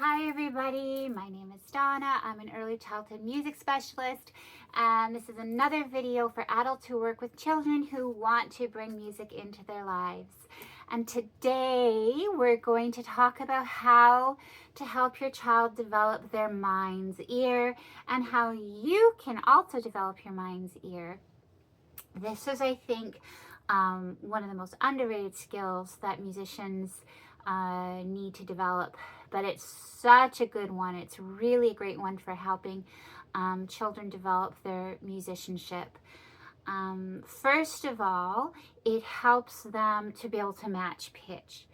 Hi everybody, my name is Donna. I'm an early childhood music specialist, and this is another video for adults who work with children who want to bring music into their lives. And today we're going to talk about how to help your child develop their mind's ear and how you can also develop your mind's ear. This is, I think, one of the most underrated skills that musicians need to develop, but it's such a good one. It's really a great one for helping children develop their musicianship. First of all, it helps them to be able to match pitch.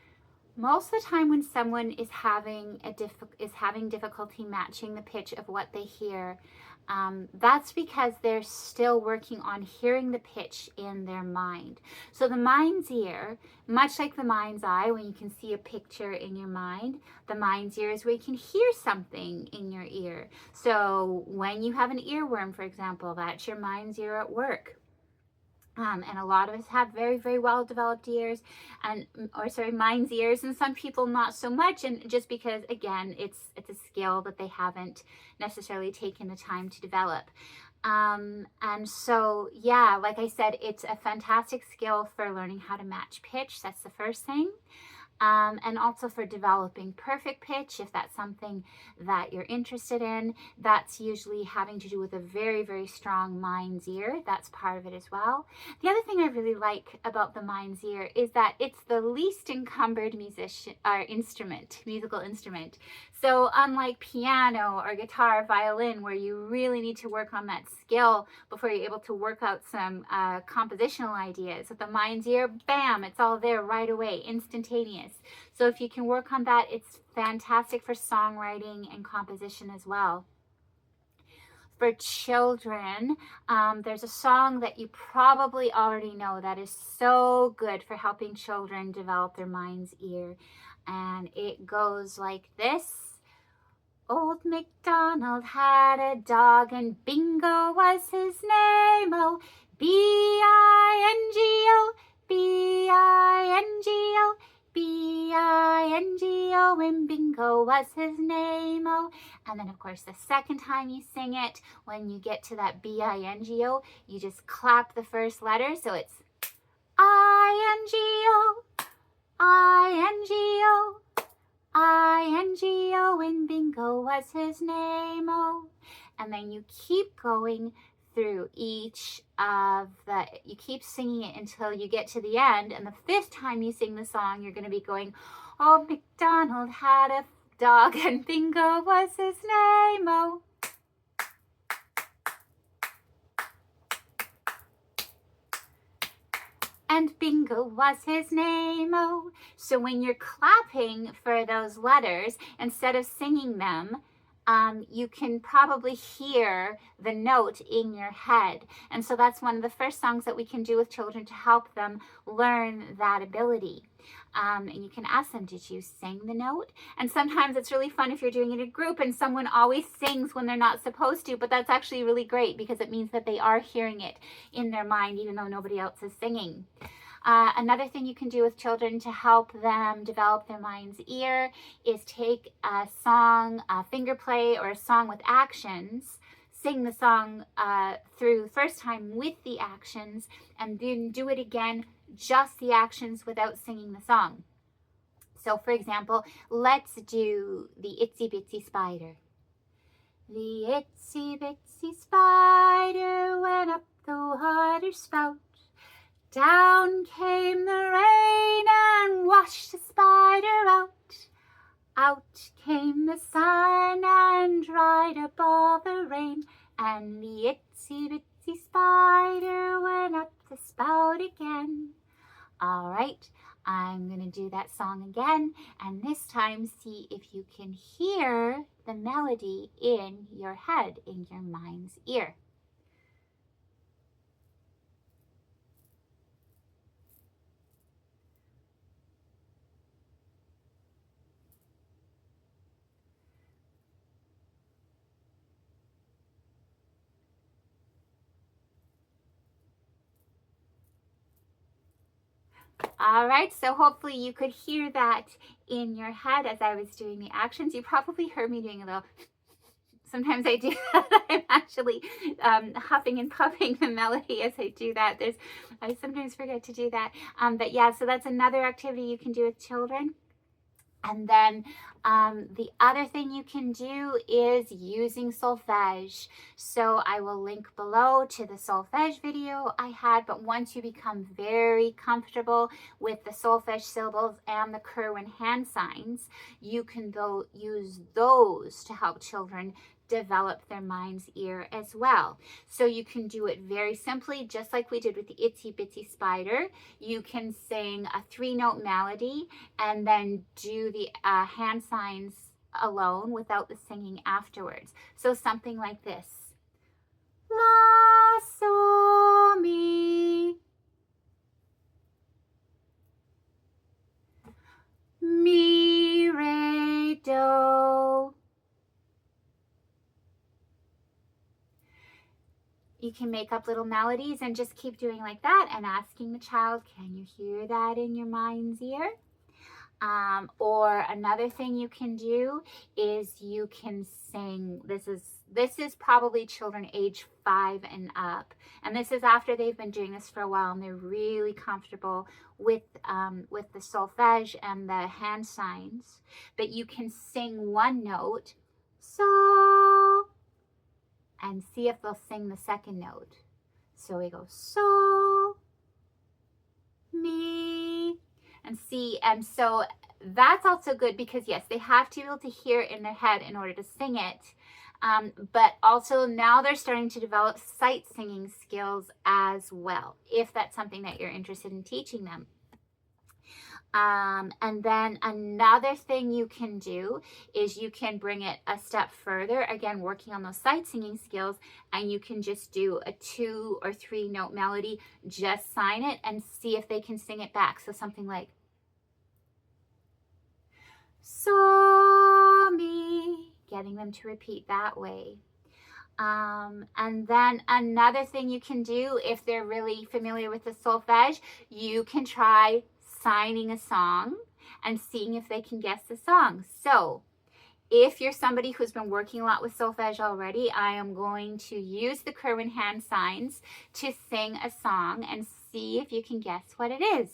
Most of the time when someone is having difficulty matching the pitch of what they hear, that's because they're still working on hearing the pitch in their mind. So the mind's ear, much like the mind's eye, when you can see a picture in your mind, the mind's ear is where you can hear something in your ear. So when you have an earworm, for example, that's your mind's ear at work. And a lot of us have very, very well developed ears mind's ears, and some people not so much. And just because, again, it's a skill that they haven't necessarily taken the time to develop. And so, yeah, like I said, it's a fantastic skill for learning how to match pitch. That's the first thing. And also for developing perfect pitch, if that's something that you're interested in. That's usually having to do with a very, very strong mind's ear. That's part of it as well. The other thing I really like about the mind's ear is that it's the least encumbered musical instrument. So unlike piano or guitar or violin, where you really need to work on that skill before you're able to work out some compositional ideas, with the mind's ear, bam, it's all there right away, instantaneous. So if you can work on that, it's fantastic for songwriting and composition as well. For children, there's a song that you probably already know that is so good for helping children develop their mind's ear. And it goes like this. Old MacDonald had a dog, and Bingo was his name. Oh, B-I-N-G-O, B-I-N-G-O, B-I-N-G-O, and Bingo was his name. Oh, and then of course the second time you sing it, when you get to that B-I-N-G-O, you just clap the first letter. So it's I-N-G-O, I-N-G-O, I-N-G-O, and Bingo was his name, oh. And then you keep going through you keep singing it until you get to the end. And the fifth time you sing the song, you're going to be going, oh, MacDonald had a dog, and Bingo was his name, oh. And Bingo was his name, oh. So when you're clapping for those letters, instead of singing them, you can probably hear the note in your head. And so that's one of the first songs that we can do with children to help them learn that ability. And you can ask them, did you sing the note? And sometimes it's really fun if you're doing it in a group and someone always sings when they're not supposed to, but that's actually really great because it means that they are hearing it in their mind even though nobody else is singing. Another thing you can do with children to help them develop their mind's ear is take a song, a finger play, or a song with actions, sing the song through the first time with the actions, and then do it again, just the actions without singing the song. So for example, let's do the Itsy Bitsy Spider. The itsy bitsy spider went up the water spout. Down came the rain and washed the spider out. Out came the sun and dried up all the rain. And the itsy bitsy spider went up the spout again. All right, I'm going to do that song again. And this time, see if you can hear the melody in your head, in your mind's ear. All right, so hopefully you could hear that in your head as I was doing the actions. You probably heard me doing a little, sometimes I do that. I'm actually huffing and puffing the melody as I do that. I sometimes forget to do that. But yeah, so that's another activity you can do with children. And then the other thing you can do is using solfege. So I will link below to the solfege video I had, but once you become very comfortable with the solfege syllables and the Kirwan hand signs, you can use those to help children develop their mind's ear as well. So you can do it very simply, just like we did with the Itsy Bitsy Spider. You can sing a 3-note melody and then do the hand signs alone without the singing afterwards. So something like this. La, so, mi. Mi, re, do. You can make up little melodies and just keep doing like that and asking the child, can you hear that in your mind's ear? Or another thing you can do is you can sing, this is probably children age 5 and up. And this is after they've been doing this for a while and they're really comfortable with the solfege and the hand signs. But you can sing one note, so, and see if they'll sing the second note. So we go so, mi, and see, and so that's also good because yes, they have to be able to hear it in their head in order to sing it. But also now they're starting to develop sight singing skills as well, if that's something that you're interested in teaching them. And then another thing you can do is you can bring it a step further, again, working on those sight singing skills, and you can just do a 2 or 3 note melody, just sign it and see if they can sing it back. So something like, so, mi, getting them to repeat that way. And then another thing you can do, if they're really familiar with the solfege, you can try signing a song and seeing if they can guess the song. So if you're somebody who's been working a lot with solfege already, I am going to use the Kirwan hand signs to sing a song and see if you can guess what it is.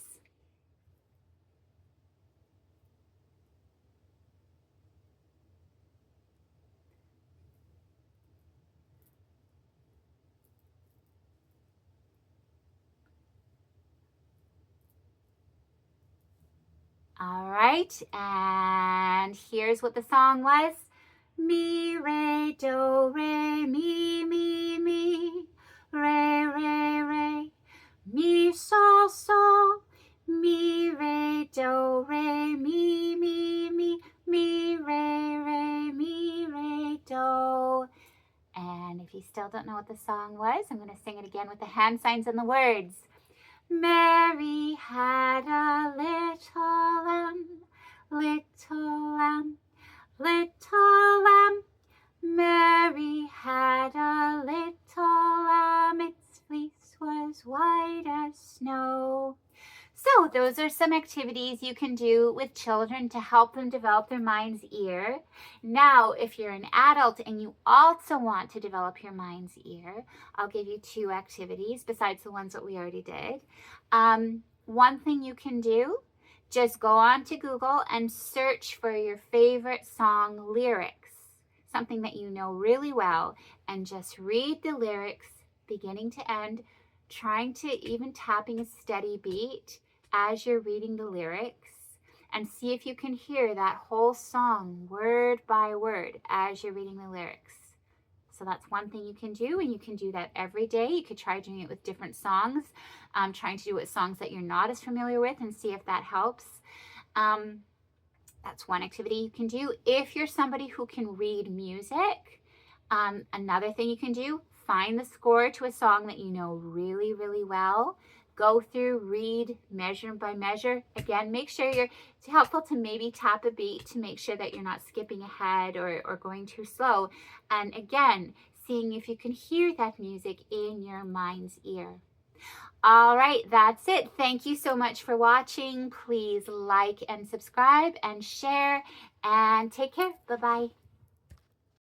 All right, and here's what the song was. Mi, re, do, re, mi, mi, mi, re, re, re, mi, sol, sol, mi, re, do, re, mi, mi, mi, mi, re, re, mi, re, do. And if you still don't know what the song was, I'm going to sing it again with the hand signs and the words. Mary had a little lamb, little lamb, little lamb. Mary had a little lamb, its fleece was white as snow. So those are some activities you can do with children to help them develop their mind's ear. Now, if you're an adult and you also want to develop your mind's ear, I'll give you 2 activities besides the ones that we already did. One thing you can do, just go on to Google and search for your favorite song lyrics, something that you know really well, and just read the lyrics beginning to end, trying to even tapping a steady beat as you're reading the lyrics, and see if you can hear that whole song word by word as you're reading the lyrics. So that's one thing you can do, and you can do that every day. You could try doing it with different songs, trying to do it with songs that you're not as familiar with and see if that helps. That's one activity you can do. If you're somebody who can read music, another thing you can do, find the score to a song that you know really, really well. Go through, read, measure by measure. Again, make sure it's helpful to maybe tap a beat to make sure that you're not skipping ahead or going too slow. And again, seeing if you can hear that music in your mind's ear. All right, that's it. Thank you so much for watching. Please like and subscribe and share, and take care. Bye-bye.